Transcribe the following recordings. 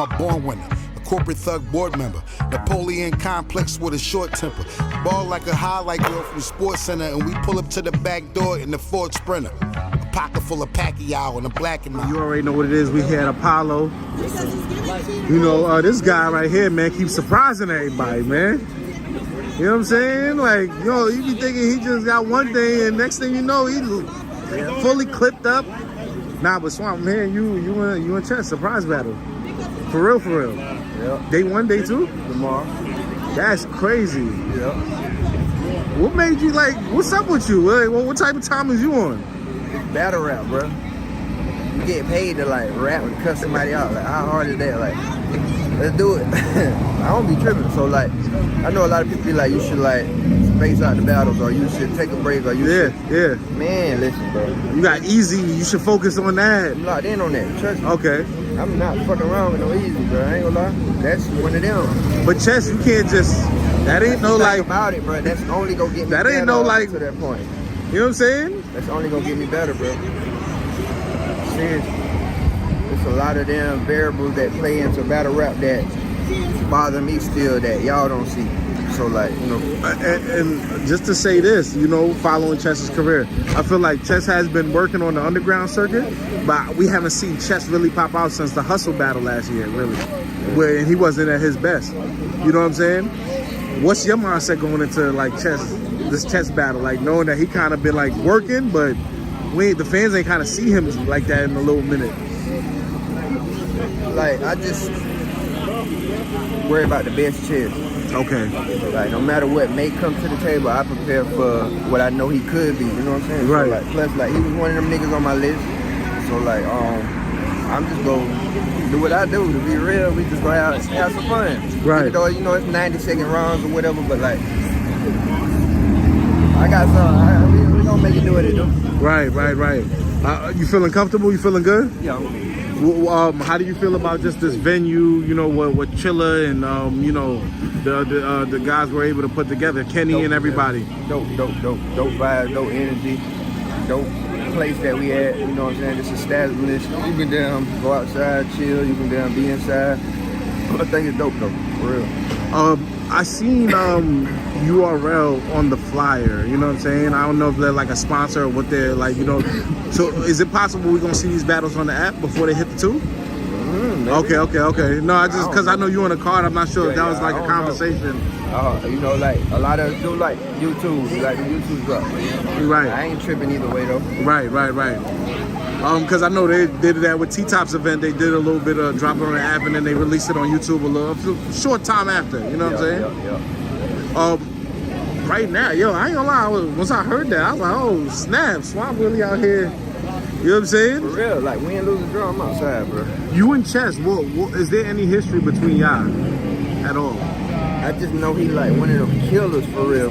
A born winner, a corporate thug board member, Napoleon complex with a short temper. Ball like a highlight girl from the sports center, and we pull up to the back door in the Ford Sprinter. A pocket full of Pacquiao and a black and You already know what it is. We had Apollo. You know, this guy right here, man, keeps surprising everybody, man. You know what I'm saying? Like, yo, you be thinking he just got one thing, and next thing you know, he's fully clipped up. Nah, but Swamp, man, you in chess surprise battle. For real, for real. Yep. Day 1, day 2? Tomorrow. That's crazy. Yep. What made you like, what's up with you? Like, what type of time is you on? Battle rap, bro. You get paid to like rap and cuss somebody out. Like, how hard is that? Like, let's do it. I don't be tripping. So like, I know a lot of people be like, you should like space out the battles, or you should take a break, or you should. Yeah. Man, listen, bro. You got Eazy. You should focus on that. I'm locked in on that. Trust me. Okay. I'm not fucking around with no Eazy, bro. I ain't gonna lie. That's one of them. But chess, you can't just. That ain't no like. About it, bro. That's only gonna get me. That ain't no like. To that point. You know what I'm saying? That's only gonna get me better, bro. Seriously. There's a lot of them variables that play into battle rap that bother me still that y'all don't see. So like, you know. And just to say this, you know, following Chess's career, I feel like Chess has been working on the underground circuit, but we haven't seen Chess really pop out since the Hustle battle last year, really, where he wasn't at his best. You know what I'm saying? What's your mindset going into like this Chess battle, like knowing that he kind of been like working, but the fans ain't kind of see him like that in a little minute? Like, I just worry about the best chess. Okay. Like, no matter what may come to the table, I prepare for what I know he could be. You know what I'm saying? Right. So, like, plus, like, he was one of them niggas on my list. So, like, I'm just gonna do what I do. To be real, we just gonna have some fun. Right. Even though, you know, it's 90-second rounds or whatever, but like, I got some. We gonna make it do what it do. Right. You feeling comfortable? You feeling good? Yeah. How do you feel about just this venue? You know, what Chilla and you know the guys were able to put together, Kenny Dope, and everybody. Dope vibe, dope energy, dope place that we at. You know what I'm saying? This established. You can damn go outside, chill. You can damn be inside. I think it's dope though, for real. I seen URL on the flyer. You know what I'm saying? I don't know if they're like a sponsor or what they're like. You know, so is it possible we're gonna see these battles on the app before they hit the 2? Okay. No, I just because I know you on the card. I'm not sure if that was like a conversation. You know, like a lot of us do like YouTube, like the YouTube drop. Right. I ain't tripping either way though. Right. Because I know they did that with T-Top's event. They did a little bit of drop it on the app and then they released it on YouTube a short time after. You know what I'm saying? Right now, yo, I ain't gonna lie. Once I heard that, I was like, oh snap, Swamp really out here. You know what I'm saying? For real, like win, lose, or draw, I'm outside, bro. You and Chess, is there any history between y'all at all? I just know he like one of them killers for real.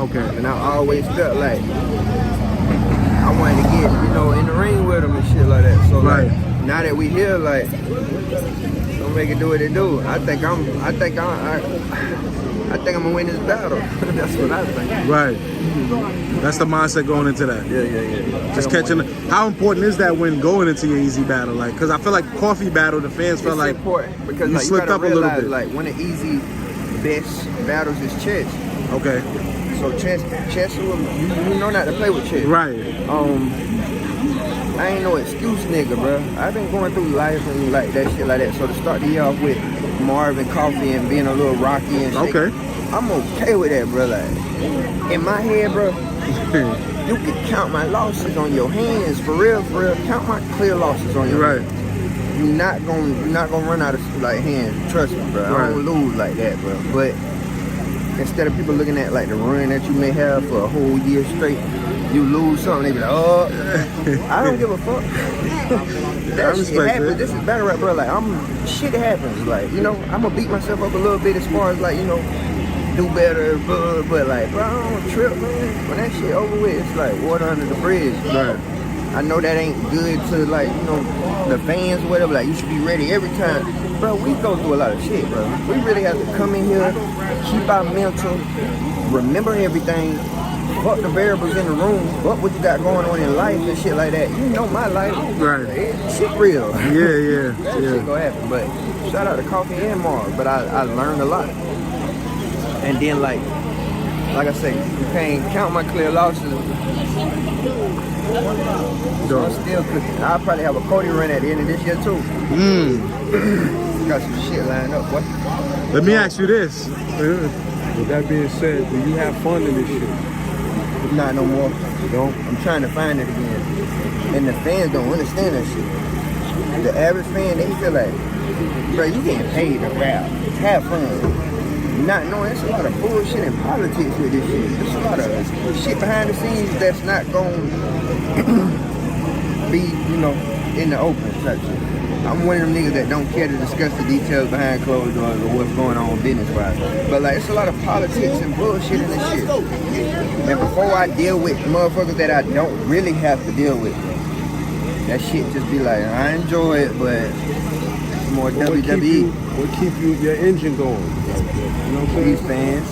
Okay. And I always felt like I wanted to get, you know, in the ring with him and shit like that. So like, now that we here, like, don't make it do what it do. I think I'm gonna win this battle. That's what I think. Right. That's the mindset going into that. Yeah. Just catching. How important is that when going into your Eazy battle? Like, because I feel like Coffee battle, the fans felt like important because you like, slipped up a little bit. Like one of Eazy best battles is chess. Okay. So chess, you know not to play with chess. Right. I ain't no excuse, nigga, bro. I've been going through life and like that shit like that. So to start the year off with Marvin Coffee and being a little rocky and shit, I'm okay with that, bro. Like in my head, bro, you can count my losses on your hands, for real. Count my clear losses on your hands. You're not gonna run out of like hands. Trust me, bro. I don't lose like that, bro. But instead of people looking at like the run that you may have for a whole year straight, you lose something, they be like, oh, I don't give a fuck. That shit happens. This is battle rap, bro. Like, shit happens. Like, you know, I'm gonna beat myself up a little bit as far as like, you know, do better, but like, bro, I don't trip, man. When that shit over with, it's like water under the bridge. Right. I know that ain't good to like, you know, the fans or whatever. Like, you should be ready every time. Bro, we go through a lot of shit, bro. We really have to come in here, keep our mental, remember everything, fuck the variables in the room, fuck what you got going on in life and shit like that. You know my life. Right. Shit real. Yeah. That shit gonna happen. But shout out to Coffee and Marv. But I learned a lot. And then like I say, you can't count my clear losses. So I'm still cooking. I'll probably have a Cody run at the end of this year too. Got some shit lined up, boy. Let me ask you this. With that being said, do you have fun in this shit? Not no more. You don't? I'm trying to find it again. And the fans don't understand that shit. The average fan, they feel like, bro, you getting paid to rap. Have fun. Not knowing there's a lot of bullshit in politics with this shit. There's a lot of shit behind the scenes that's not gonna be, you know, in the open type shit. I'm one of them niggas that don't care to discuss the details behind closed doors or what's going on business-wise. But like, it's a lot of politics and bullshit in this shit. And before I deal with motherfuckers that I don't really have to deal with, that shit just be like, I enjoy it, but it's more WWE. What keep your engine going? You know what I'm saying? These fans,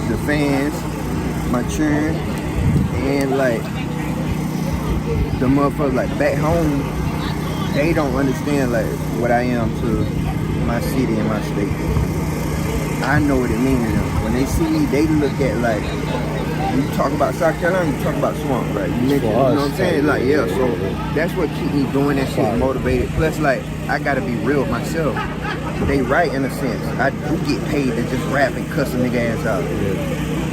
the fans, my children, and like the motherfuckers like back home, they don't understand like what I am to my city and my state. I know what it means to them. When they see me, they look at like, you talk about South Carolina, you talk about swamp, right? You know what I'm saying? Like, yeah, so that's what keep me doing that shit, motivated. Plus, like, I gotta be real with myself. They right in a sense. I do get paid to just rap and cuss a nigga ass out.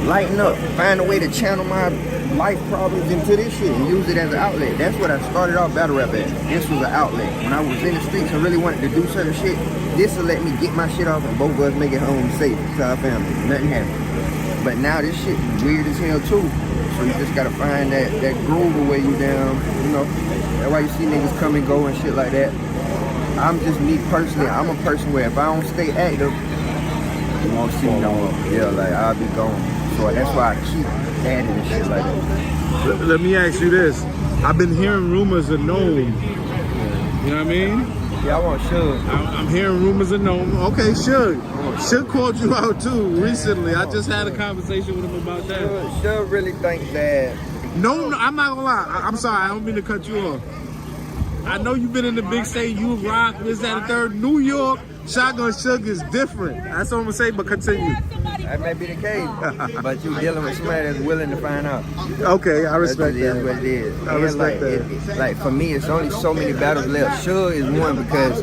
Lighten up. Find a way to channel my life problems into this shit and use it as an outlet. That's what I started off battle rap at. This was an outlet. When I was in the streets and really wanted to do certain shit, this will let me get my shit off and both of us make it home safe to our family. Nothing happened. But now this shit is weird as hell too. So you just gotta find that groove to weigh you down, you know. That's why you see niggas come and go and shit like that. I'm just me personally, I'm a person where if I don't stay active, you won't see me no more. Yeah, like I'll be gone. So that's why I keep adding and shit like that. Let me ask you this. I've been hearing rumors of Gnome. You know what I mean? Yeah, I want Suge. I'm hearing rumors of Gnome. Okay, Suge. Suge called you out too recently. I just had a conversation with him about that. Suge really thinks that. No, I'm not gonna lie. I'm sorry. I don't mean to cut you off. I know you've been in the big state. You rock this, that, and third. New York, Shotgun Suge is different. That's what I'm gonna say. But continue. That may be the case, but you dealing with somebody that's willing to find out. Okay, I respect that. That's what it is. I respect that. Like for me, it's only so many battles left. Suge is one because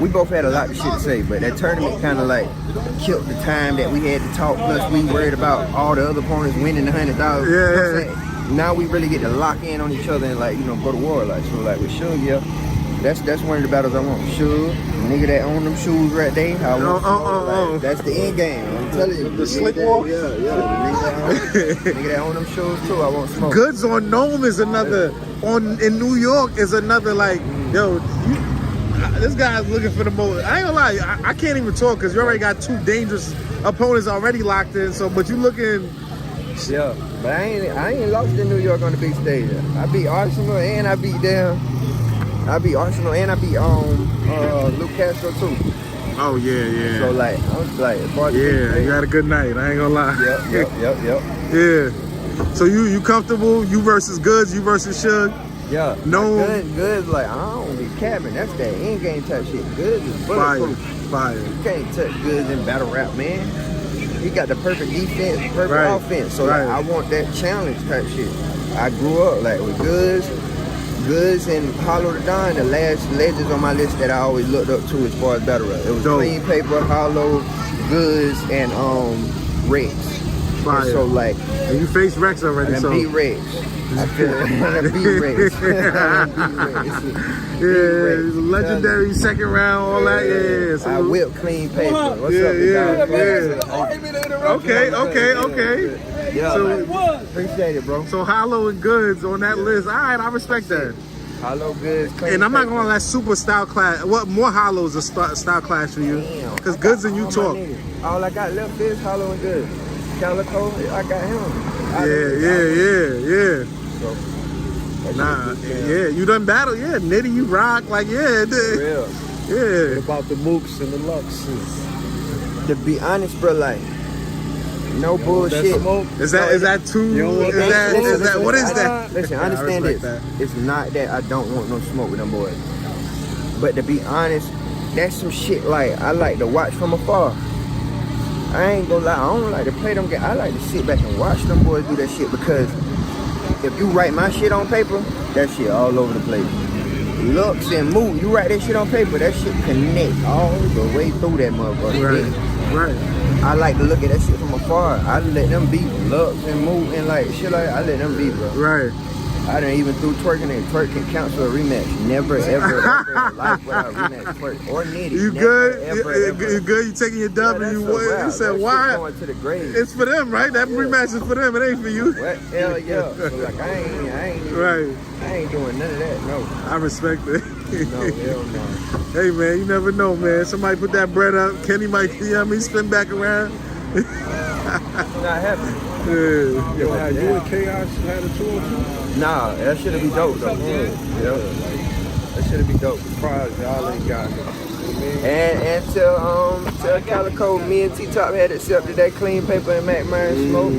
we both had a lot of shit to say, but that tournament kind of like killed the time that we had to talk. Plus, we worried about all the other opponents winning the $100,000. Yeah. Now we really get to lock in on each other and like, you know, go to war. Like so, like with Suge, yeah. That's one of the battles I want. Suge, nigga that own them shoes right there. That's the end game. I'm telling you. The slick walk? Yeah. Nigga that own them shoes too. I want smoke. Goods on Gnome is another. In New York is another like, yo, this guy's looking for the most. I ain't gonna lie, I can't even talk because you already got two dangerous opponents already locked in. So, but you looking. Yeah, but I ain't lost in New York on the big stage. I beat Arsenal and I beat them. I beat Arsenal and I beat Luke Castro too. Oh yeah. So like I was like, you had a good night. I ain't gonna lie. Yep. Yeah. So you comfortable? You versus Goods. You versus Suge. Yeah. No. Goods like I don't be capping. That's that end game type shit. Goods is bulletproof. Fire. You can't touch Goods in battle rap, man. He got the perfect defense, perfect offense. So like, I want that challenge type shit. I grew up like with Goods and Hollow the Don, the last legends on my list that I always looked up to as far as battle rap. It was Clean Paper, Hollow, Goods, and Rex. Fire. And so like, and you faced Rex already. And beat Rex. I feel it. Beat Rex. Yeah, legendary second round, all that. Yeah. So I whipped Clean Paper. What's up, Okay. Yeah, so, appreciate it, bro. So Hollow and Goods on that list. All right, I respect that. Hollow, Goods, Clean and I'm not Paper. gonna let super style clash. What more Hollows a style clash for you? Because Goods and you talk. All I got left is Hollow and Goods. Calico, I got him. Yeah. So, you done battle, Nitty, you rock, like, real. Yeah. What about the Mooks and the Luxes? To be honest, bro, like, No bullshit. Is that too? Is that what is that? Listen, I understand respect this. that. It's not that I don't want no smoke with them boys. But to be honest, that's some shit like I like to watch from afar. I ain't gonna lie, I don't like to play them games. I like to sit back and watch them boys do that shit because if you write my shit on paper, that shit all over the place. Looks and move, you write that shit on paper, that shit connect all the way through that motherfucker. Right. I like to look at that shit from afar. I let them beat looks and move and like shit like that. I let them beat, bro. Right. I done even threw twerking and twerk can count to a rematch. Never ever in life would I rematch twerk or nitty. You never, good? Ever. You good? You taking your dub and you won? You said why? Going to the grave. It's for them, right? That rematch is for them. It ain't for you. What? Hell yeah. So like I ain't right. I ain't doing none of that. No. I respect it. No, hell no. Hey man, you never know, man. Somebody put that bread up. Kenny might, you know what I mean, spin back around. Not happening. Yeah. Yo, have you and Chaos had a 2-on-2? Nah, that should be dope though. Yeah. That should be dope. Surprised y'all ain't got it. And tell Calico, me and T-Top had accepted that clean paper and Mac Myron smoke.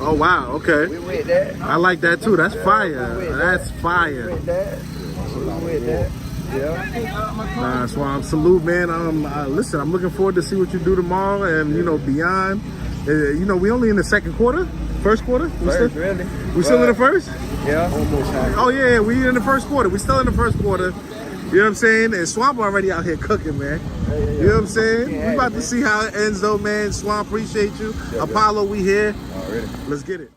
Oh wow, okay. We with that. I like that too. That's fire. That's fire. We with that. We with that. Yeah. Nah, Swamp, salute, man. Listen, I'm looking forward to see what you do tomorrow and, you know, beyond. You know, we only in the second quarter, first quarter. We still in the first? Yeah. Almost half. Oh yeah, we in the first quarter. We still in the first quarter. You know what I'm saying? And Swamp already out here cooking, man. You know what I'm saying? We about to see how it ends though, man. Swamp, appreciate you. Apollo, we here. Already. Let's get it.